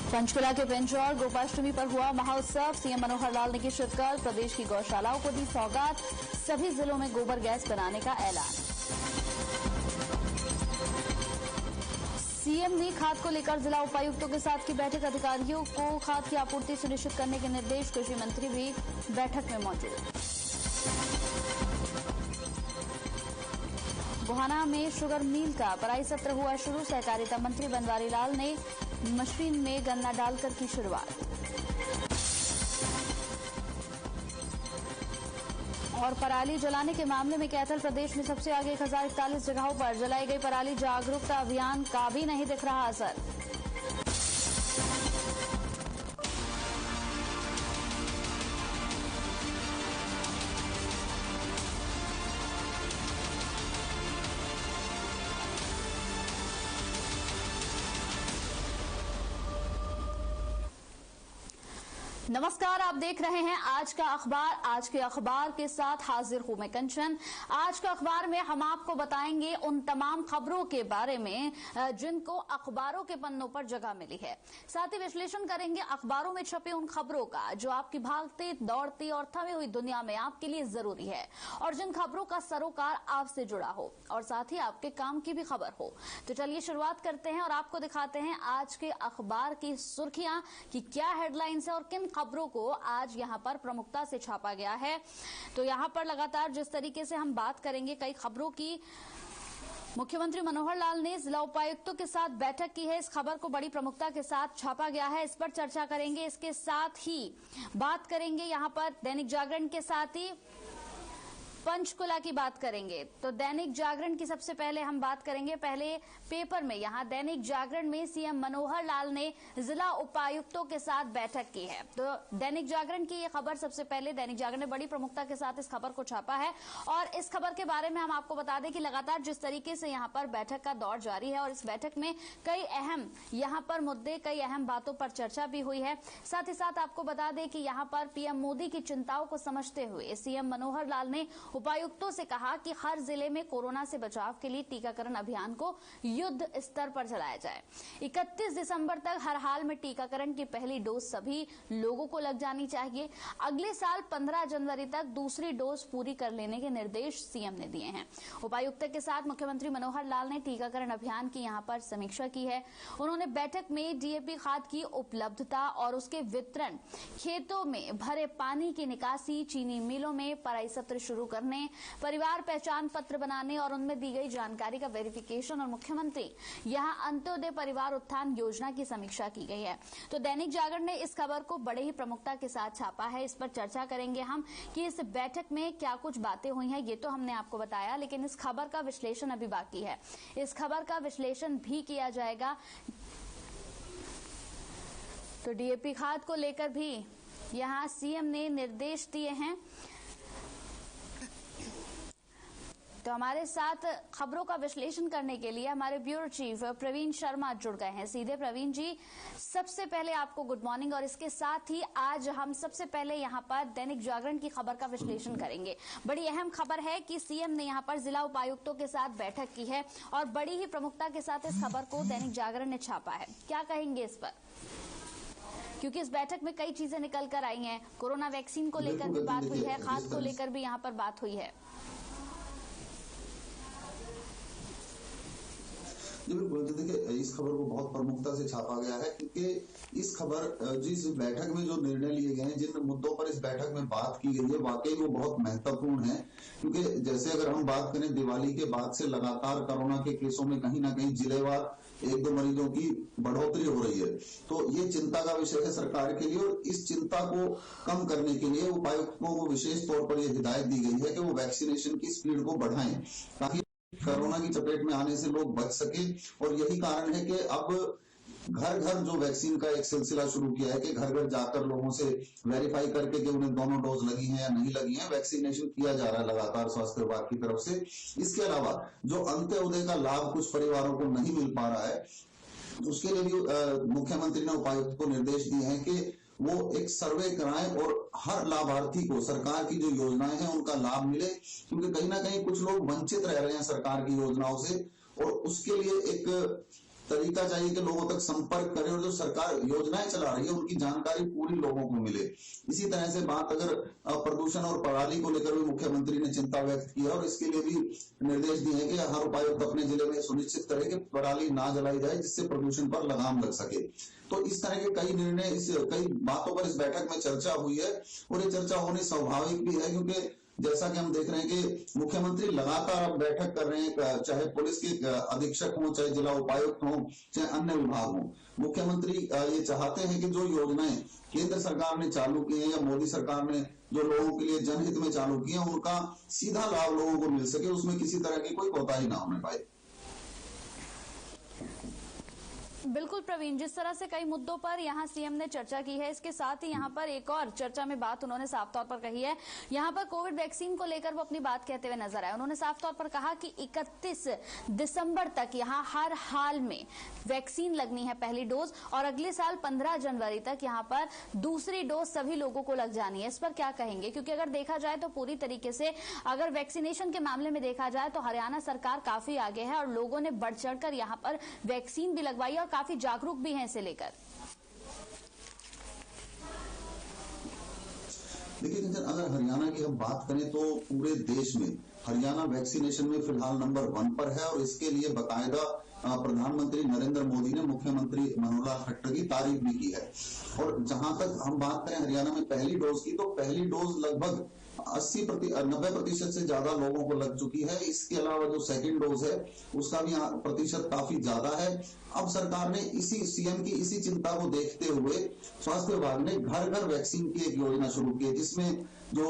पंचकुला के पिंजौर गोपाष्टमी पर हुआ महोत्सव। सीएम मनोहर लाल ने की शिरकत। प्रदेश की गौशालाओं को दी सौगात। सभी जिलों में गोबर गैस बनाने का ऐलान। सीएम ने खाद को लेकर जिला उपायुक्तों के साथ की बैठक। अधिकारियों को खाद की आपूर्ति सुनिश्चित करने के निर्देश। कृषि मंत्री भी बैठक में मौजूद। गोहाना में शुगर मिल का पराई सत्र हुआ शुरू। सहकारिता मंत्री बनवारी लाल ने मशीन में गन्ना डालकर की शुरुआत। और पराली जलाने के मामले में कैथल प्रदेश में सबसे आगे 1041 जगहों पर जलाई गई पराली। जागरूकता अभियान का भी नहीं दिख रहा असर। नमस्कार, आप देख रहे हैं आज का अखबार। आज के अखबार के साथ हाजिर हूं मैं कंचन। आज का अखबार में हम आपको बताएंगे उन तमाम खबरों के बारे में जिनको अखबारों के पन्नों पर जगह मिली है। साथ ही विश्लेषण करेंगे अखबारों में छपे उन खबरों का जो आपकी भागती दौड़ती और थमी हुई दुनिया में आपके लिए जरूरी है, और जिन खबरों का सरोकार आपसे जुड़ा हो और साथ ही आपके काम की भी खबर हो। तो चलिए शुरुआत करते हैं और आपको दिखाते हैं आज के अखबार की सुर्खियां कि क्या हेडलाइंस है और किन खबरों को आज यहां पर प्रमुखता से छापा गया है। तो यहां पर लगातार जिस तरीके से हम बात करेंगे कई खबरों की। मुख्यमंत्री मनोहर लाल ने जिला उपायुक्तों के साथ बैठक की है। इस खबर को बड़ी प्रमुखता के साथ छापा गया है, इस पर चर्चा करेंगे। इसके साथ ही बात करेंगे यहां पर दैनिक जागरण के साथ ही पंचकुला की बात करेंगे। तो दैनिक जागरण की सबसे पहले हम बात करेंगे। पहले पेपर में यहां दैनिक जागरण में सीएम मनोहर लाल ने जिला उपायुक्तों के साथ बैठक की है। तो दैनिक जागरण की ये खबर सबसे पहले दैनिक जागरण ने बड़ी प्रमुखता के साथ इस खबर को छापा है। और इस खबर के बारे में हम आपको बता दें कि लगातार जिस तरीके से यहां पर बैठक का दौर जारी है और इस बैठक में कई अहम यहां पर मुद्दे, कई अहम बातों पर चर्चा भी हुई है। साथ ही साथ आपको बता दें कि यहां पर पीएम मोदी की चिंताओं को समझते हुए सीएम मनोहर लाल ने उपायुक्तों से कहा कि हर जिले में कोरोना से बचाव के लिए टीकाकरण अभियान को युद्ध स्तर पर चलाया जाए। 31 दिसंबर तक हर हाल में टीकाकरण की पहली डोज सभी लोगों को लग जानी चाहिए। अगले साल 15 जनवरी तक दूसरी डोज पूरी कर लेने के निर्देश सीएम ने दिए हैं। उपायुक्त के साथ मुख्यमंत्री मनोहर लाल ने टीकाकरण अभियान की यहां पर समीक्षा की है। उन्होंने बैठक में डीएपी खाद की उपलब्धता और उसके वितरण, खेतों में भरे पानी की निकासी, चीनी मिलों में पराई सत्र शुरू करने, परिवार पहचान पत्र बनाने और उनमें दी गई जानकारी का वेरिफिकेशन और मुख्यमंत्री यहां अंत्योदय परिवार उत्थान योजना की समीक्षा की गई है। तो दैनिक जागरण ने इस खबर को बड़े ही प्रमुखता के साथ छापा है। इस पर चर्चा करेंगे हम कि इस बैठक में क्या कुछ बातें हुई हैं। ये तो हमने आपको बताया, लेकिन इस खबर का विश्लेषण अभी बाकी है। इस खबर का विश्लेषण भी किया जाएगा। तो डीएपी खाद को लेकर भी यहां सीएम ने निर्देश दिए हैं। तो हमारे साथ खबरों का विश्लेषण करने के लिए हमारे ब्यूरो चीफ प्रवीण शर्मा जुड़ गए हैं सीधे। प्रवीण जी, सबसे पहले आपको गुड मॉर्निंग। और इसके साथ ही आज हम सबसे पहले यहां पर दैनिक जागरण की खबर का विश्लेषण करेंगे। बड़ी अहम खबर है कि सीएम ने यहां पर जिला उपायुक्तों के साथ बैठक की है और बड़ी ही प्रमुखता के साथ इस खबर को दैनिक जागरण ने छापा है। क्या कहेंगे इस पर, क्योंकि इस बैठक में कई चीजें निकल कर आई हैं। कोरोना वैक्सीन को लेकर भी बात हुई है, खाद को लेकर भी यहाँ पर बात हुई है। जी बिल्कुल, देखिए इस खबर को बहुत प्रमुखता से छापा गया है क्योंकि इस खबर जिस बैठक में जो निर्णय लिए गए हैं, जिन मुद्दों पर इस बैठक में बात की गई है, वाकई वो बहुत महत्वपूर्ण है। क्योंकि जैसे अगर हम बात करें, दिवाली के बाद से लगातार कोरोना के केसों में कहीं ना कहीं जिलेवार 1-2 मरीजों की बढ़ोतरी हो रही है। तो ये चिंता का विषय है सरकार के लिए, और इस चिंता को कम करने के लिए उपायुक्तों को विशेष तौर पर यह हिदायत दी गई है कि वो वैक्सीनेशन की स्पीड को बढ़ाएं ताकि कोरोना की चपेट में आने से लोग बच सके। और यही कारण है कि अब घर घर जो वैक्सीन का एक सिलसिला शुरू किया है कि घर घर जाकर लोगों से वेरीफाई करके कि उन्हें दोनों डोज लगी हैं या नहीं लगी हैं, वैक्सीनेशन किया जा रहा है लगातार स्वास्थ्य विभाग की तरफ से। इसके अलावा जो अंत्योदय का लाभ कुछ परिवारों को नहीं मिल पा रहा है, उसके लिए भी मुख्यमंत्री ने उपायुक्त को निर्देश दिए हैं कि वो एक सर्वे कराएं और हर लाभार्थी को सरकार की जो योजनाएं हैं उनका लाभ मिले, क्योंकि कहीं ना कहीं कुछ लोग वंचित रह रहे हैं सरकार की योजनाओं से। और उसके लिए एक तरीका चाहिए कि लोगों तक संपर्क करें और जो सरकार योजनाएं चला रही है उनकी जानकारी पूरी लोगों को मिले। इसी तरह से बात अगर प्रदूषण और पराली को लेकर भी मुख्यमंत्री ने चिंता व्यक्त की है और इसके लिए भी निर्देश दिए हैं कि हर उपायुक्त अपने जिले में सुनिश्चित करे कि पराली ना जलाई जाए, जिससे प्रदूषण पर लगाम लग सके। तो इस तरह के कई निर्णय, कई बातों पर इस बैठक में चर्चा हुई है और ये चर्चा होनी स्वाभाविक भी है, क्योंकि जैसा कि हम देख रहे हैं कि मुख्यमंत्री लगातार अब बैठक कर रहे हैं, चाहे पुलिस के अधीक्षक हो, चाहे जिला उपायुक्त हो, चाहे अन्य विभाग हो। मुख्यमंत्री ये चाहते हैं कि जो योजनाएं केंद्र सरकार ने चालू की है या मोदी सरकार ने जो लोगों के लिए जनहित में चालू की है, उनका सीधा लाभ लोगों को मिल सके, उसमें किसी तरह की कोई कोताही ना होने पाए। बिल्कुल प्रवीण, जिस तरह से कई मुद्दों पर यहाँ सीएम ने चर्चा की है, इसके साथ ही यहाँ पर एक और चर्चा में बात उन्होंने साफ तौर पर कही है। यहाँ पर कोविड वैक्सीन को लेकर वो अपनी बात कहते हुए नजर आए। उन्होंने साफ तौर पर कहा कि 31 दिसंबर तक यहाँ हर हाल में वैक्सीन लगनी है, पहली डोज, और अगले साल 15 जनवरी तक यहाँ पर दूसरी डोज सभी लोगों को लग जानी है। इस पर क्या कहेंगे? क्योंकि अगर देखा जाए तो पूरी तरीके से अगर वैक्सीनेशन के मामले में देखा जाए तो हरियाणा सरकार काफी आगे है और लोगों ने बढ़ चढ़कर यहाँ पर वैक्सीन भी लगवाई और काफी जागरूक भी हैं इसे लेकर। देखिए कंचन, अगर हरियाणा की हम बात करें तो पूरे देश में हरियाणा वैक्सीनेशन में फिलहाल नंबर 1 पर है और इसके लिए बाकायदा प्रधानमंत्री नरेंद्र मोदी ने मुख्यमंत्री मनोहर लाल खट्टर की तारीफ भी की है। और जहां तक हम बात करें हरियाणा में पहली डोज की, तो पहली डोज लगभग 90% से ज्यादा लोगों को लग चुकी है। इसके अलावा जो सेकंड डोज है उसका भी प्रतिशत काफी ज्यादा है। अब सरकार ने इसी सीएम की इसी चिंता को देखते हुए स्वास्थ्य विभाग ने घर घर वैक्सीन की एक योजना शुरू की है, जिसमें जो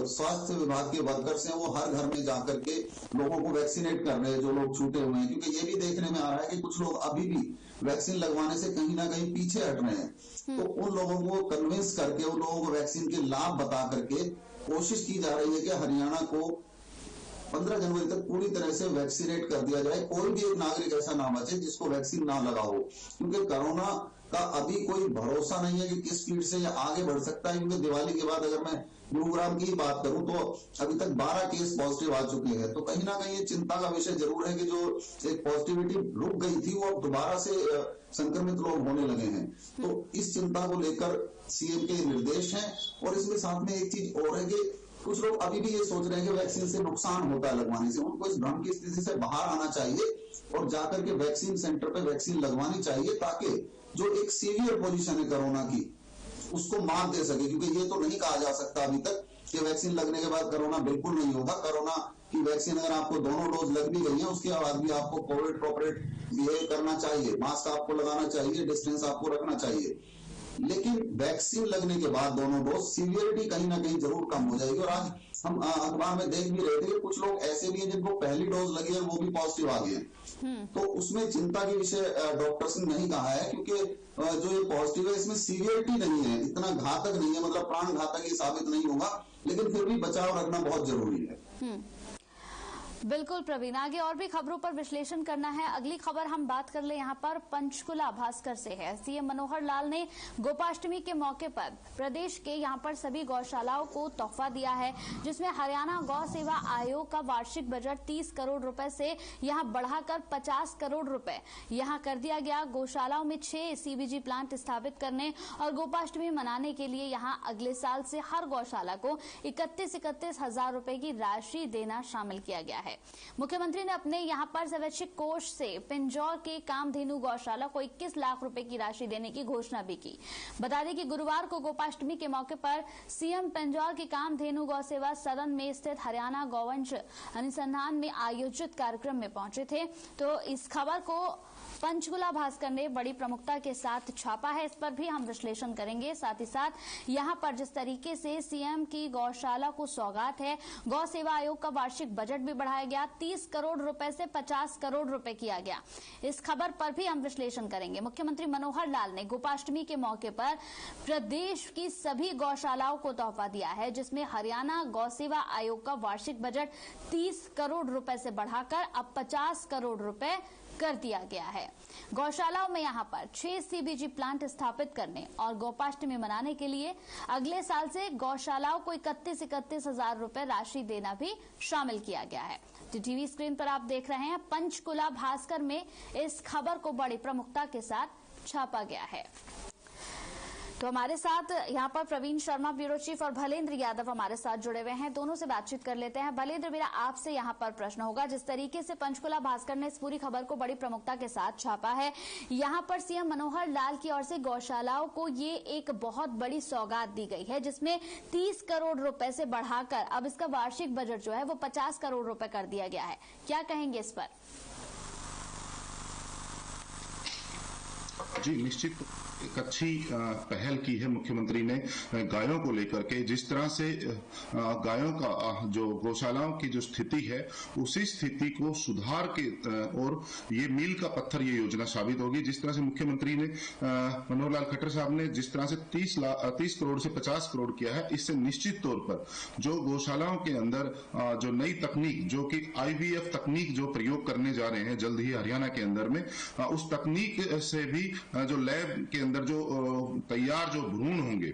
स्वास्थ्य विभाग के वर्कर्स हैं वो हर घर में जाकर के लोगों को वैक्सीनेट कर रहे हैं जो लोग छूटे हुए हैं। क्योंकि ये भी देखने में आ रहा है कि कुछ लोग अभी भी वैक्सीन लगवाने से कहीं ना कहीं पीछे हट रहे हैं। तो उन लोगों को कन्विंस करके, उन लोगों को वैक्सीन के लाभ बता करके कोशिश की जा रही है कि हरियाणा को 15 जनवरी तक पूरी तरह से वैक्सीनेट कर दिया जाए। कोई भी एक नागरिक ऐसा ना बचे जिसको वैक्सीन ना लगा हो, क्योंकि कोरोना का अभी कोई भरोसा नहीं है कि किस स्पीड से ये आगे बढ़ सकता है। क्योंकि दिवाली के बाद अगर मैं गुरुग्राम की ही बात करूं तो अभी तक 12 केस पॉजिटिव आ चुके हैं। तो कहीं ना कहीं ये चिंता का विषय जरूर है कि जो एक पॉजिटिविटी रुक गई थी वो अब दोबारा से संक्रमित लोग होने लगे हैं। तो इस चिंता को लेकर सीएम के निर्देश हैं। और इसमें साथ में एक चीज और है कि कुछ लोग अभी भी ये सोच रहे हैं कि वैक्सीन से नुकसान होता है लगवाने से। उनको इस भ्रम की स्थिति से बाहर आना चाहिए और जाकर के वैक्सीन सेंटर पे वैक्सीन लगवानी चाहिए, ताकि जो एक सीवियर पोजीशन है कोरोना की उसको मात दे सके। क्योंकि ये तो नहीं कहा जा सकता अभी तक कि वैक्सीन लगने के बाद कोरोना बिल्कुल नहीं होगा। कोरोना की वैक्सीन अगर आपको दोनों डोज लग भी गई है उसके बाद भी आपको कोविड प्रोपरेट बिहेव करना चाहिए, मास्क आपको लगाना चाहिए, डिस्टेंस आपको रखना चाहिए। लेकिन वैक्सीन लगने के बाद दोनों डोज सीवियरिटी कहीं ना कहीं जरूर कम हो जाएगी। और आज हम अखबार में देख भी रहे थे कि कुछ लोग ऐसे भी हैं जिनको पहली डोज लगी है वो भी पॉजिटिव आ गए। तो उसमें चिंता के विषय डॉक्टर्स ने नहीं कहा है, क्योंकि जो ये पॉजिटिव है इसमें सीवियरिटी नहीं है, इतना घातक नहीं है, मतलब प्राण घातक ये साबित नहीं होगा, लेकिन फिर भी बचाव रखना बहुत जरूरी है। बिल्कुल प्रवीण, आगे और भी खबरों पर विश्लेषण करना है। अगली खबर हम बात कर ले यहाँ पर पंचकुला भास्कर से है। सीएम मनोहर लाल ने गोपाष्टमी के मौके पर प्रदेश के यहाँ पर सभी गौशालाओं को तोहफा दिया है, जिसमें हरियाणा गौ सेवा आयोग का वार्षिक बजट 30 करोड़ रुपए से यहाँ बढ़ाकर 50 करोड़ रुपए यहाँ कर दिया गया। गौशालाओं में 6 सीबीजी प्लांट स्थापित करने और गोपाष्टमी मनाने के लिए यहाँ अगले साल से हर गौशाला को 31 हजार रुपए की राशि देना शामिल किया गया है। मुख्यमंत्री ने अपने यहां पर स्वैच्छिक कोष से पिंजौर के कामधेनु गौशाला को 21 लाख रुपए की राशि देने की घोषणा भी की। बता दें कि गुरुवार को गोपाष्टमी के मौके पर सीएम पिंजौर के कामधेनु गौसेवा सदन में स्थित हरियाणा गौवंश अनुसंधान में आयोजित कार्यक्रम में पहुंचे थे। तो इस खबर को पंचकुला भास्कर ने बड़ी प्रमुखता के साथ छापा है, इस पर भी हम विश्लेषण करेंगे। साथ ही साथ यहां पर जिस तरीके से सीएम की गौशाला को सौगात है, गौ सेवा आयोग का वार्षिक बजट भी बढ़ाया गया, 30 करोड़ रुपए से 50 करोड़ रुपए किया गया, इस खबर पर भी हम विश्लेषण करेंगे। मुख्यमंत्री मनोहर लाल ने गोपाष्टमी के मौके पर प्रदेश की सभी गौशालाओं को तोहफा दिया है, जिसमें हरियाणा गौ सेवा आयोग का वार्षिक बजट 30 करोड़ रुपए से बढ़ाकर अब 50 करोड़ रुपए कर दिया गया है। गौशालाओं में यहां पर 6 सीबीजी प्लांट स्थापित करने और गोपाष्टमी मनाने के लिए अगले साल से गौशालाओं को 31 हजार रुपए राशि देना भी शामिल किया गया है। तो टीवी स्क्रीन पर आप देख रहे हैं, पंचकुला भास्कर में इस खबर को बड़ी प्रमुखता के साथ छापा गया है। तो हमारे साथ यहाँ पर प्रवीण शर्मा ब्यूरो चीफ और भलेंद्र यादव हमारे साथ जुड़े हुए हैं, दोनों से बातचीत कर लेते हैं। भलेंद्र, मेरा आपसे यहाँ पर प्रश्न होगा, जिस तरीके से पंचकुला भास्कर ने इस पूरी खबर को बड़ी प्रमुखता के साथ छापा है, यहाँ पर सीएम मनोहर लाल की ओर से गौशालाओं को ये एक बहुत बड़ी सौगात दी गई है, जिसमें 30 करोड़ रुपए से बढ़ाकर अब इसका वार्षिक बजट जो है वो 50 करोड़ रुपए कर दिया गया है। क्या कहेंगे इस पर? जी, निश्चित एक अच्छी पहल की है मुख्यमंत्री ने गायों को लेकर के। जिस तरह से गायों का जो गौशालाओं की जो स्थिति है, उसी स्थिति को सुधार के और ये मील का पत्थर ये योजना साबित होगी। जिस तरह से मुख्यमंत्री ने मनोहर लाल खट्टर साहब ने जिस तरह से 30 करोड़ से 50 करोड़ किया है, इससे निश्चित तौर पर जो गौशालाओं के अंदर जो नई तकनीक, जो कि IVF तकनीक जो प्रयोग करने जा रहे हैं जल्द ही हरियाणा के अंदर में, उस तकनीक से भी जो लैब के अंदर जो तैयार जो भ्रूण होंगे,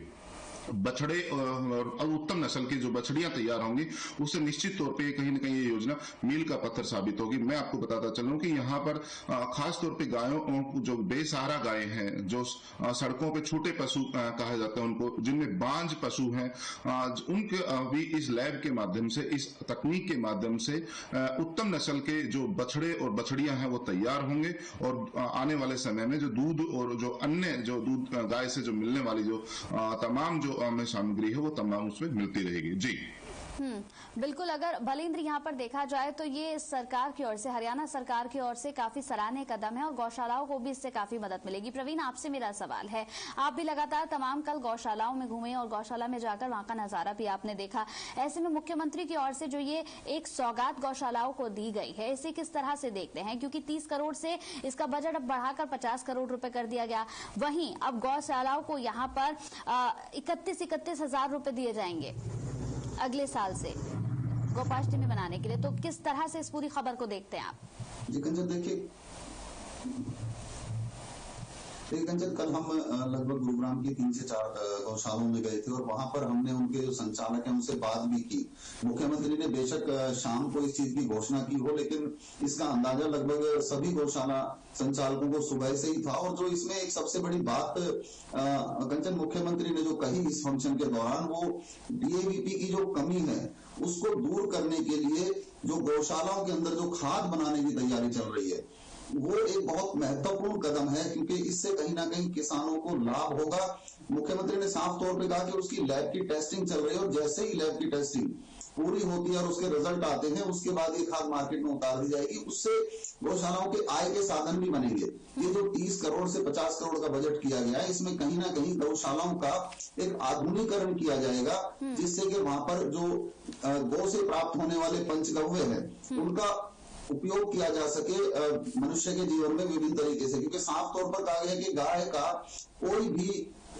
बछड़े और उत्तम नस्ल की जो बछड़ियां तैयार होंगी, उससे निश्चित तौर पे कहीं न कहीं ये योजना मील का पत्थर साबित होगी। मैं आपको बताता चलूं कि यहाँ पर खास तौर पे गायों जो बेसहारा गायें हैं, जो सड़कों पे छोटे पशु कहा जाता है उनको, जिनमें बांझ पशु हैं, उनके भी इस लैब के माध्यम से, इस तकनीक के माध्यम से उत्तम नस्ल के जो बछड़े और बछड़ियां हैं वो तैयार होंगे और आने वाले समय में जो दूध और जो अन्य जो दूध गाय से जो मिलने वाली जो तमाम जो सामग्री है वो तमाम उसमें मिलती रहेगी। जी बिल्कुल। अगर भलेंद्र यहाँ पर देखा जाए तो ये सरकार की ओर से, हरियाणा सरकार की ओर से काफी सराहनीय कदम है और गौशालाओं को भी इससे काफी मदद मिलेगी। प्रवीण, आपसे मेरा सवाल है, आप भी लगातार तमाम कल गौशालाओं में घूमे और गौशाला में जाकर वहां का नजारा भी आपने देखा। ऐसे में मुख्यमंत्री की ओर से जो ये एक सौगात गौशालाओं को दी गई है, इसे किस तरह से देखते हैं? क्योंकि 30 करोड़ से इसका बजट अब बढ़ाकर 50 करोड़ रुपए कर दिया गया। वहीं अब गौशालाओं को यहाँ पर 31 हजार रुपए दिए जाएंगे अगले साल से गोपाष्टमी मनाने के लिए। तो किस तरह से इस पूरी खबर को देखते हैं आप? जी कंचन, देखिए कंचन, कल हम लगभग गुरुग्राम की 3 से 4 गौशालाओं में गए थे और वहां पर हमने उनके जो संचालक हैं उनसे बात भी की। मुख्यमंत्री ने बेशक शाम को इस चीज की घोषणा की हो, लेकिन इसका अंदाजा लगभग सभी गौशाला संचालकों को सुबह से ही था। और जो इसमें एक सबसे बड़ी बात कंचन मुख्यमंत्री ने जो कही इस फंक्शन के दौरान, वो DAVP की जो कमी है उसको दूर करने के लिए जो गौशालाओं के अंदर जो खाद बनाने की तैयारी चल रही है, वो एक बहुत महत्वपूर्ण कदम है, क्योंकि इससे कहीं ना कहीं किसानों को लाभ होगा। मुख्यमंत्री ने साफ तौर पे कहा कि उसकी लैब की टेस्टिंग चल रही है और जैसे ही लैब की टेस्टिंग पूरी होती है और उसके रिजल्ट आते हैं, उसके बाद ये खाद मार्केट में उतार दी जाएगी। उससे गौशालाओं के आय के साधन भी बनेंगे। ये जो 30 करोड़ से 50 करोड़ का बजट किया गया है, इसमें कहीं ना कहीं गौशालाओं का एक आधुनिकीकरण किया जाएगा, जिससे कि वहां पर जो गौ से प्राप्त होने वाले पंचगव्य है उनका उपयोग किया जा सके मनुष्य के जीवन में विभिन्न तरीके से। क्योंकि साफ तौर पर कहा गया कि गाय का कोई भी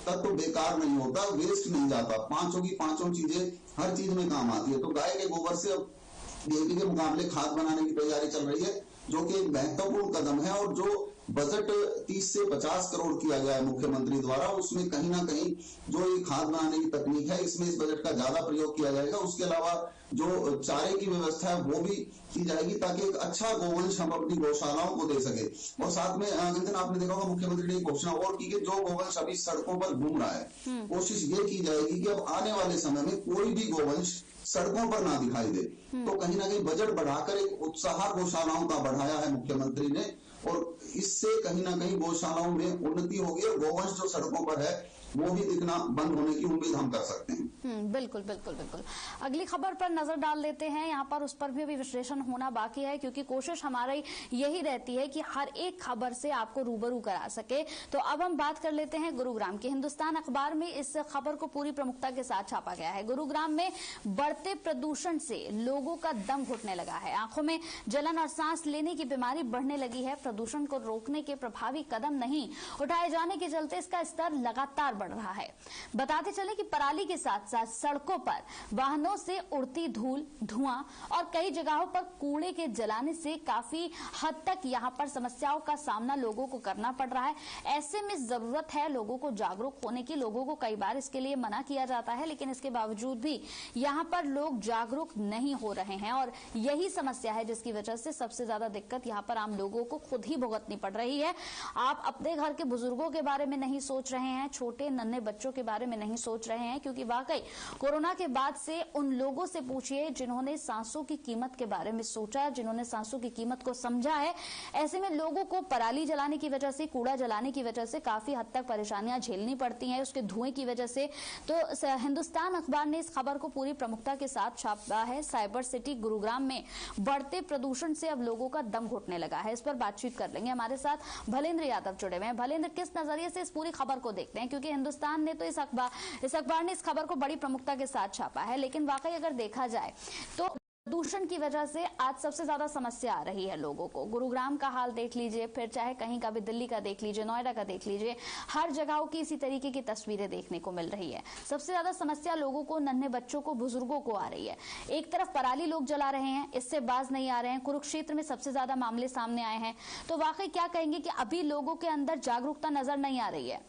तत्व बेकार नहीं होता, वेस्ट नहीं जाता, पांचों की पांचों चीजें हर चीज में काम आती है। तो गाय के गोबर से DAP के मुकाबले खाद बनाने की तैयारी चल रही है, जो कि एक महत्वपूर्ण कदम है। और जो बजट 30 से 50 करोड़ किया गया है मुख्यमंत्री द्वारा, उसमें कहीं ना कहीं जो ये खाद बनाने की तकनीक है, इसमें इस बजट का ज्यादा प्रयोग किया जाएगा। उसके अलावा जो चारे की व्यवस्था है वो भी की जाएगी, ताकि एक अच्छा गोवंश हम अपनी गौशालाओं को दे सके। और साथ में अंजन, आपने देखा होगा मुख्यमंत्री ने एक घोषणा और की कि जो गोवंश अभी सड़कों पर घूम रहा है, कोशिश ये की जाएगी कि अब आने वाले समय में कोई भी गोवंश सड़कों पर ना दिखाई दे। तो कहीं ना कहीं बजट बढ़ाकर एक उत्साह गौशालाओं का बढ़ाया है मुख्यमंत्री ने, और इससे कहीं ना कहीं गौशालाओं में उन्नति होगी और गोवंश जो सड़कों पर है वो भी दिखना बंद होने की उम्मीद हम कर सकते हैं। बिल्कुल बिल्कुल बिल्कुल। अगली खबर पर नजर डाल लेते हैं। यहाँ पर उस पर भी अभी विश्लेषण होना बाकी है, क्योंकि कोशिश हमारी यही रहती है कि हर एक खबर से आपको रूबरू करा सके। तो अब हम बात कर लेते हैं गुरुग्राम की। हिंदुस्तान अखबार में इस खबर को पूरी प्रमुखता के साथ छापा गया है। गुरुग्राम में बढ़ते प्रदूषण से लोगों का दम घुटने लगा है, आंखों में जलन और सांस लेने की बीमारी बढ़ने लगी है। प्रदूषण को रोकने के प्रभावी कदम नहीं उठाए जाने के चलते इसका स्तर लगातार बढ़ रहा है। बताते चले कि पराली के साथ साथ सड़कों पर वाहनों से उड़ती धूल, धुआं और कई जगहों पर कूड़े के जलाने से काफी हद तक यहां पर समस्याओं का सामना लोगों को करना पड़ रहा है। ऐसे में जरूरत है लोगों को जागरूक होने की। लोगों को कई बार इसके लिए मना किया जाता है, लेकिन इसके बावजूद भी यहां पर लोग जागरूक नहीं हो रहे हैं और यही समस्या है जिसकी वजह से सबसे ज्यादा दिक्कत यहां पर आम लोगों को खुद ही भुगतनी पड़ रही है। आप अपने घर के बुजुर्गों के बारे में नहीं सोच रहे हैं, छोटे नन्हे बच्चों के बारे में नहीं सोच रहे हैं, क्योंकि वाकई कोरोना के बाद से उन लोगों से पूछिए जिन्होंने सांसों की कीमत के बारे में सोचा, जिन्होंने सांसों की कीमत को समझा है। ऐसे में लोगों को पराली जलाने की वजह से, कूड़ा जलाने की वजह से काफी हद तक परेशानियां झेलनी पड़ती हैं, उसके धुएं की वजह से। तो हिंदुस्तान अखबार ने इस खबर को पूरी प्रमुखता के साथ छापा है। साइबर सिटी गुरुग्राम में बढ़ते प्रदूषण से अब लोगों का दम घुटने लगा है। इस पर बातचीत कर लेंगे, हमारे साथ भलेंद्र यादव जुड़े हुए हैं। भलेंद्र, किस नजरिए से इस पूरी खबर को देखते हैं, क्योंकि हिंदुस्तान ने तो इस अखबार ने इस खबर को बड़ी प्रमुखता के साथ छापा है, लेकिन वाकई अगर देखा जाए तो प्रदूषण की वजह से आज सबसे ज्यादा समस्या आ रही है लोगों को। गुरुग्राम का हाल देख लीजिए, फिर चाहे कहीं का भी, दिल्ली का देख लीजिए, नोएडा का देख लीजिए, हर जगहों की इसी तरीके की तस्वीरें देखने को मिल रही है। सबसे ज्यादा समस्या लोगों को, नन्हे बच्चों को, बुजुर्गों को आ रही है। एक तरफ पराली लोग जला रहे हैं, इससे बाज नहीं आ रहे हैं। कुरुक्षेत्र में सबसे ज्यादा मामले सामने आए हैं। तो वाकई क्या कहेंगे कि अभी लोगों के अंदर जागरूकता नजर नहीं आ रही है?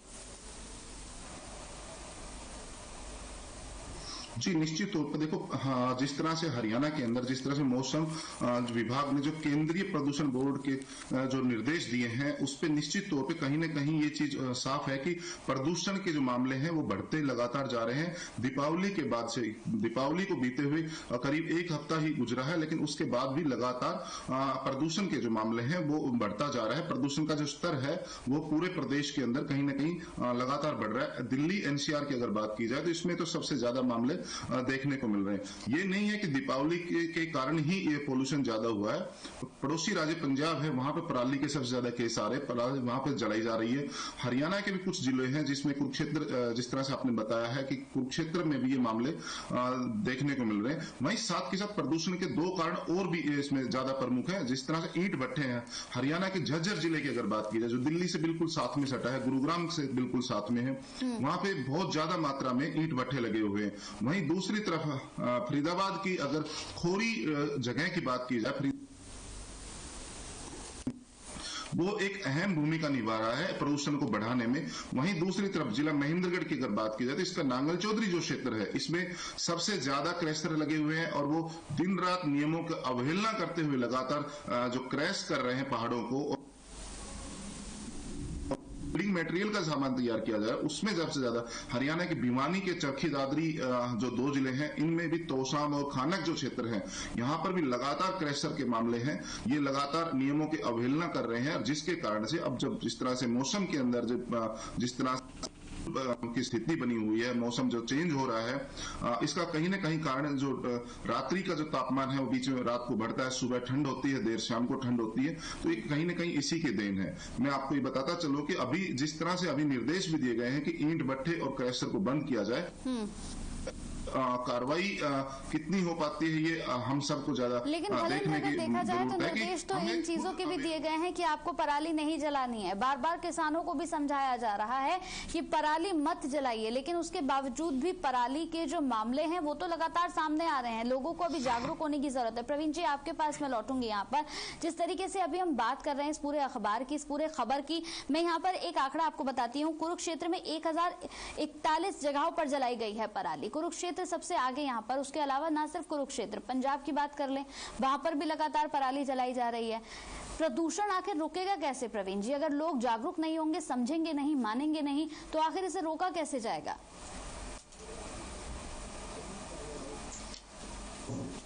जी, निश्चित तौर पर देखो, हाँ, जिस तरह से हरियाणा के अंदर, जिस तरह से मौसम विभाग ने जो केंद्रीय प्रदूषण बोर्ड के जो निर्देश दिए हैं, उस पर निश्चित तौर पे कहीं न कहीं ये चीज साफ है कि प्रदूषण के जो मामले हैं वो बढ़ते लगातार जा रहे हैं। दीपावली के बाद से, दीपावली को बीते हुए करीब एक हफ्ता ही गुजरा है, लेकिन उसके बाद भी लगातार प्रदूषण के जो मामले हैं वो बढ़ता जा रहा है। प्रदूषण का जो स्तर है वो पूरे प्रदेश के अंदर कहीं न कहीं लगातार बढ़ रहा है। दिल्ली एनसीआर की अगर बात की जाए तो इसमें तो सबसे ज्यादा मामले देखने को मिल रहे हैं। ये नहीं है कि दीपावली के कारण ही ये पोल्यूशन ज्यादा हुआ है। पड़ोसी राज्य पंजाब है, वहां पे पराली के सबसे ज्यादा केस आ रहे हैं, पराली वहां पे जलाई जा रही है। हरियाणा के भी कुछ जिले हैं जिसमें कुरुक्षेत्र, जिस तरह से आपने बताया है कि कुरुक्षेत्र में भी ये मामले देखने को मिल रहे हैं। वहीं साथ के साथ प्रदूषण के दो कारण और भी इसमें ज्यादा प्रमुख है। जिस तरह से ईंट भट्ठे हैं, हरियाणा के झज्जर जिले की अगर बात की जाए, जो दिल्ली से बिल्कुल साथ में सटा है, गुरुग्राम से बिल्कुल साथ में है, वहां पे बहुत ज्यादा मात्रा में ईंट भट्ठे लगे हुए हैं। वहीं दूसरी तरफ फरीदाबाद की अगर खोरी जगह की बात की जाए, वो एक अहम भूमिका निभा रहा है प्रदूषण को बढ़ाने में। वहीं दूसरी तरफ जिला महेंद्रगढ़ की अगर बात की जाए तो इसका नांगल चौधरी जो क्षेत्र है, इसमें सबसे ज्यादा क्रैशर लगे हुए हैं और वो दिन रात नियमों की अवहेलना करते हुए लगातार जो क्रैश कर रहे हैं पहाड़ों को, बिल्डिंग मटेरियल का सामान तैयार किया जा रहा है, उसमें सबसे ज्यादा हरियाणा के भिवानी के चरखी दादरी जो दो जिले हैं, इनमें भी तोशाम और खानक जो क्षेत्र है, यहाँ पर भी लगातार क्रैशर के मामले हैं। ये लगातार नियमों की अवहेलना कर रहे हैं, जिसके कारण से अब जब जिस तरह से मौसम के अंदर जिस तरह की स्थिति बनी हुई है, मौसम जो चेंज हो रहा है, इसका कहीं ना कहीं कारण जो रात्रि का जो तापमान है वो बीच में रात को बढ़ता है, सुबह ठंड होती है, देर शाम को ठंड होती है, तो ये कहीं ना कहीं इसी के देन है। मैं आपको ये बताता चलूं कि अभी जिस तरह से अभी निर्देश भी दिए गए हैं कि ईंट भट्ठे और क्रैशर को बंद किया जाए, कार्रवाई कितनी हो पाती है ये हम सबको ज्यादा लेकिन देखने की देखा जाए तो जरूरत है। निर्देश तो इन चीजों के भी दिए गए हैं कि आपको पराली नहीं जलानी है। बार बार किसानों को भी समझाया जा रहा है कि पराली मत जलाइए, लेकिन उसके बावजूद भी पराली के जो मामले हैं वो तो लगातार सामने आ रहे हैं। लोगों को अभी जागरूक होने की जरूरत है। प्रवीण जी, आपके पास मैं लौटूंगी यहाँ पर। जिस तरीके से अभी हम बात कर रहे हैं इस पूरे अखबार की, इस पूरे खबर की, मैं यहाँ पर एक आंकड़ा आपको बताती हूँ। कुरुक्षेत्र में 1041 जगहों पर जलाई गई है पराली। कुरुक्षेत्र सबसे आगे यहाँ पर। उसके अलावा ना सिर्फ कुरुक्षेत्र, पंजाब की बात कर लें, वहां पर भी लगातार पराली जलाई जा रही है। प्रदूषण आखिर रुकेगा कैसे प्रवीण जी? अगर लोग जागरूक नहीं होंगे, समझेंगे नहीं, मानेंगे नहीं, तो आखिर इसे रोका कैसे जाएगा?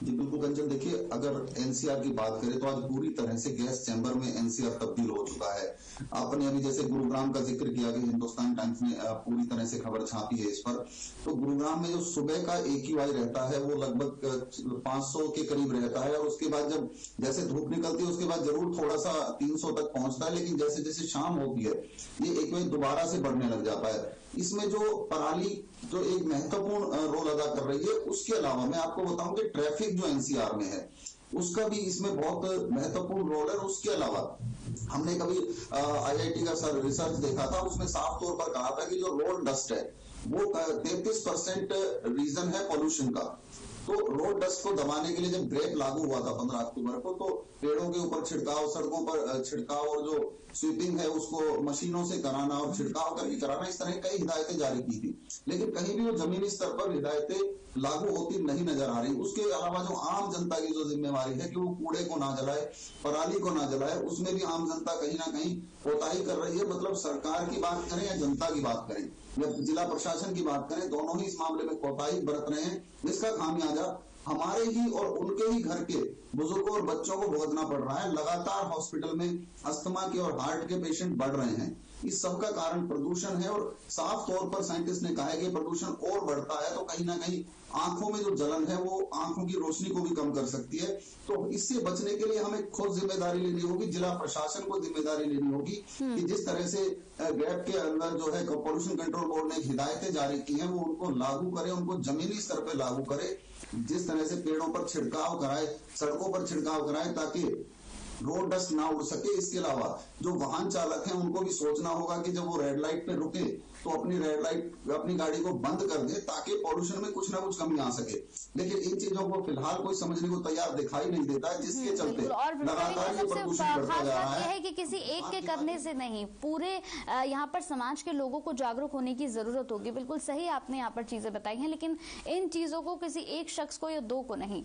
जी बिल्कुल कंचन, देखिए अगर एनसीआर की बात करें तो आज पूरी तरह से गैस चैम्बर में एनसीआर तब्दील हो चुका है। आपने अभी जैसे गुरुग्राम का जिक्र किया कि हिंदुस्तान टाइम्स ने पूरी तरह से खबर छापी है इस पर, तो गुरुग्राम में जो सुबह का AQI रहता है वो लगभग 500 के करीब रहता है, और उसके बाद जब जैसे धूप निकलती है उसके बाद जरूर थोड़ा सा 300 तक पहुंचता है, लेकिन जैसे जैसे शाम होती है ये AQI दोबारा से बढ़ने लग जाता है। इसमें जो पराली जो एक महत्वपूर्ण रोल अदा कर रही है, उसके अलावा मैं आपको बताऊं कि ट्रैफिक जो एनसीआर में है, उसका भी इसमें बहुत महत्वपूर्ण रोल है। उसके अलावा हमने कभी IIT का रिसर्च देखा था, उसमें साफ तौर पर कहा था कि जो रोड डस्ट है वो 33% रीजन है पॉल्यूशन का। तो रोड डस्ट को दबाने के लिए जब ग्रेप लागू हुआ था 15 अक्टूबर को, तो पेड़ों के ऊपर छिड़काव, सड़कों पर छिड़काव और जो स्वीपिंग है उसको मशीनों से कराना और छिड़काव करके कराना, इस तरह कई हिदायतें जारी की थी। लेकिन कहीं भी वो जमीनी स्तर पर हिदायतें लागू होती नहीं नजर आ रही। उसके अलावा जो आम जनता की जो जिम्मेवारी है कि वो कूड़े को ना जलाए, पराली को ना जलाए, उसमें भी आम जनता कहीं ना कहीं कोताही कर रही है। मतलब सरकार की बात करें या जनता की बात करें या जिला प्रशासन की बात करें, दोनों ही इस मामले में कोताही बरत रहे हैं, जिसका खामियाजा हमारे ही और उनके ही घर के बुजुर्गों और बच्चों को भुगतना पड़ रहा है। लगातार हॉस्पिटल में अस्थमा के और हार्ट के पेशेंट बढ़ रहे हैं। इस सब का कारण प्रदूषण है और साफ तौर पर साइंटिस्ट ने कहा है कि प्रदूषण और बढ़ता है तो कहीं ना कहीं आंखों में जो जलन है वो आंखों की रोशनी को भी कम कर सकती है। तो इससे बचने के लिए हमें खुद जिम्मेदारी लेनी होगी, जिला प्रशासन को जिम्मेदारी लेनी होगी कि जिस तरह से गैप के अंदर जो है पॉल्यूशन कंट्रोल बोर्ड ने हिदायतें जारी की हैं वो उनको लागू करे, उनको जमीनी स्तर पर लागू करे। जिस तरह से पेड़ों पर छिड़काव कराए, सड़कों पर छिड़काव कराए ताकि रोड डस्ट ना उड़ सके। इसके अलावा जो वाहन चालक हैं उनको भी सोचना होगा कि जब वो रेड लाइट पे रुके तो अपनी गाड़ी को बंद कर दे ताकि पॉल्यूशन में कुछ ना कुछ कमी आ सके। लेकिन इन चीजों को फिलहाल कोई समझने को तैयार दिखाई नहीं देता है, जिसके चलते लगातार ये प्रदूषण बढ़ता जा रहा है। कि किसी एक के करने से नहीं, पूरे यहाँ पर समाज के लोगों को जागरूक होने की जरूरत होगी। बिल्कुल सही आपने यहाँ पर चीजें बताई हैं, लेकिन इन चीजों को किसी एक शख्स को या दो को नहीं,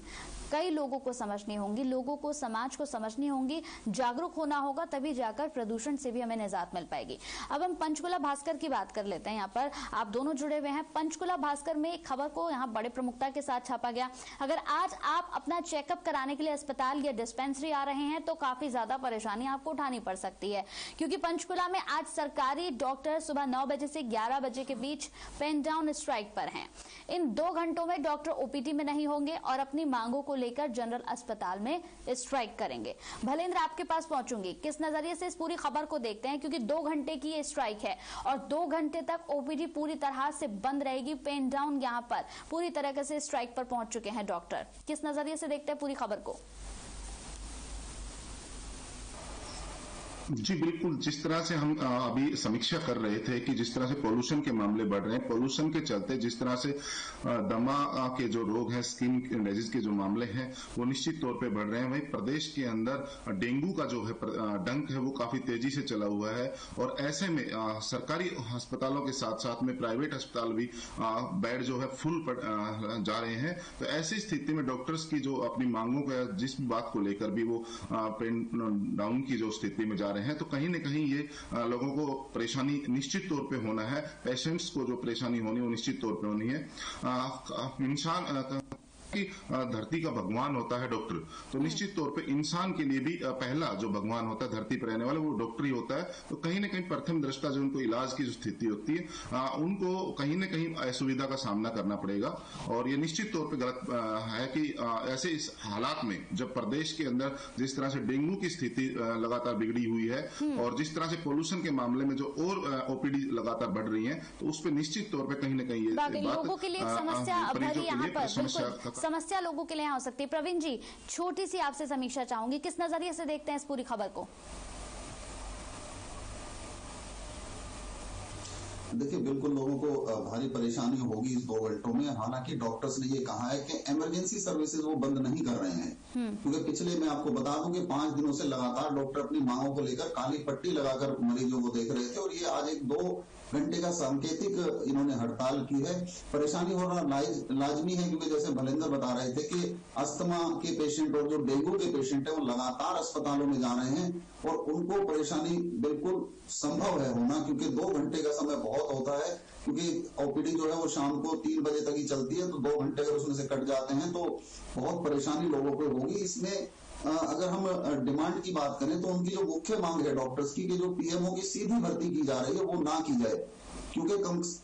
कई लोगों को समझनी होंगी, लोगों को, समाज को समझनी होंगी, जागरूक होना होगा, तभी जाकर प्रदूषण से भी हमें निजात मिल पाएगी। अब हम पंचकुला भास्कर की बात कर लेते हैं। यहाँ पर आप दोनों जुड़े हुए हैं। पंचकुला भास्कर में एक खबर को यहाँ बड़े प्रमुखता के साथ छापा गया। अगर आज आप अपना चेकअप कराने के लिए अस्पताल या डिस्पेंसरी आ रहे हैं तो काफी ज्यादा परेशानी आपको उठानी पड़ सकती है, क्योंकि पंचकुला में आज सरकारी डॉक्टर सुबह 9 बजे से 11 बजे के बीच पेन डाउन स्ट्राइक पर हैं। इन 2 घंटों में डॉक्टर OPD में नहीं होंगे और अपनी मांगों को लेकर जनरल अस्पताल में स्ट्राइक करेंगे। भलेंद्र, आपके पास पहुंचूंगी, किस नजरिए से इस पूरी खबर को देखते हैं, क्योंकि 2 घंटे की ये स्ट्राइक है और 2 घंटे तक OPD पूरी तरह से बंद रहेगी। पेन डाउन यहाँ पर पूरी तरह से स्ट्राइक पर पहुंच चुके हैं डॉक्टर। किस नजरिए से देखते हैं पूरी खबर को? जी बिल्कुल, जिस तरह से हम अभी समीक्षा कर रहे थे कि जिस तरह से पोल्यूशन के मामले बढ़ रहे हैं, पोल्यूशन के चलते जिस तरह से दमा के जो रोग हैं, स्किन डिजीज के जो मामले हैं वो निश्चित तौर पे बढ़ रहे हैं। वहीं प्रदेश के अंदर डेंगू का जो है डंक है वो काफी तेजी से चला हुआ है और ऐसे में सरकारी अस्पतालों के साथ साथ में प्राइवेट अस्पताल भी बेड जो है फुल जा रहे हैं। तो ऐसी स्थिति में डॉक्टर्स की जो अपनी मांगों का जिस बात को लेकर भी वो पेन डाउन की जो स्थिति में जा रहे हैं, तो कहीं न कहीं ये लोगों को परेशानी निश्चित तौर पे होना है। पेशेंट्स को जो परेशानी होनी वो निश्चित तौर पे होनी है। इंसान कि धरती का भगवान होता है डॉक्टर, तो निश्चित तौर पे इंसान के लिए भी पहला जो भगवान होता है धरती पर रहने वाला वो डॉक्टर ही होता है। तो कहीं न कहीं प्रथम दृष्टा जो उनको इलाज की जो स्थिति होती है उनको कहीं न कहीं असुविधा का सामना करना पड़ेगा और ये निश्चित तौर पे गलत है कि ऐसे इस हालात में जब प्रदेश के अंदर जिस तरह से डेंगू की स्थिति लगातार बिगड़ी हुई है और जिस तरह से पोल्यूशन के मामले में जो और OPD लगातार बढ़ रही है, तो उस पर निश्चित तौर पर कहीं न कहीं ये बात लोगों के लिए समस्या लोगों के लिए हो सकती है। प्रवीण जी, छोटी सी आपसे समीक्षा चाहूंगी, किस नजरिए से देखते हैं इस पूरी खबर को? देखिए, बिल्कुल लोगों को भारी परेशानी होगी इस 2 घंटों में। हालांकि डॉक्टर्स ने ये कहा है कि इमरजेंसी सर्विसेज वो बंद नहीं कर रहे हैं, क्योंकि पिछले मैं आपको बता दूं कि 5 दिनों से लगातार डॉक्टर अपनी मांगों को लेकर काली पट्टी लगाकर मरीजों को देख रहे थे और ये आज 1-2 घंटे का सांकेतिक इन्होंने हड़ताल की है। परेशानी होना लाजमी है, क्योंकि जैसे भलेंद्र बता रहे थे कि अस्थमा के पेशेंट और जो डेंगू के पेशेंट है वो लगातार अस्पतालों में जा रहे हैं और उनको परेशानी बिल्कुल संभव है होना, क्योंकि 2 घंटे का समय बहुत होता है। क्योंकि OPD जो है वो शाम को 3 बजे तक ही चलती है, तो 2 घंटे अगर उसमें से कट जाते हैं तो बहुत परेशानी लोगों को होगी। इसमें अगर हम डिमांड की बात करें तो उनकी जो मुख्य मांग है डॉक्टर्स की कि जो PMO की सीधी भर्ती की जा रही है वो ना की जाए, क्योंकि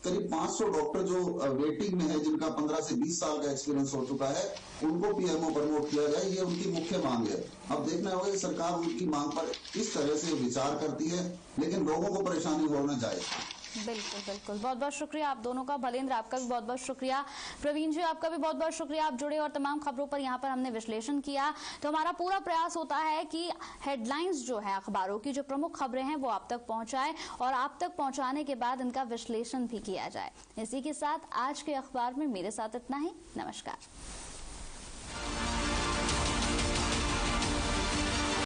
करीब 500 डॉक्टर जो वेटिंग में है, जिनका 15 से 20 साल का एक्सपीरियंस हो चुका है, उनको PMO प्रमोट किया जाए, ये उनकी मुख्य मांग है। अब देखना होगा कि सरकार उनकी मांग पर किस तरह से विचार करती है, लेकिन लोगों को परेशानी हो न जाए। बिल्कुल बिल्कुल, बहुत बहुत शुक्रिया आप दोनों का। भलेंद्र आपका भी बहुत बहुत शुक्रिया, प्रवीण जी आपका भी बहुत बहुत शुक्रिया, आप जुड़े और तमाम खबरों पर यहाँ पर हमने विश्लेषण किया। तो हमारा पूरा प्रयास होता है कि हेडलाइंस जो है अखबारों की, जो प्रमुख खबरें हैं वो आप तक पहुंचाए और आप तक पहुंचाने के बाद इनका विश्लेषण भी किया जाए। इसी के साथ आज के अखबार में मेरे साथ इतना ही। नमस्कार।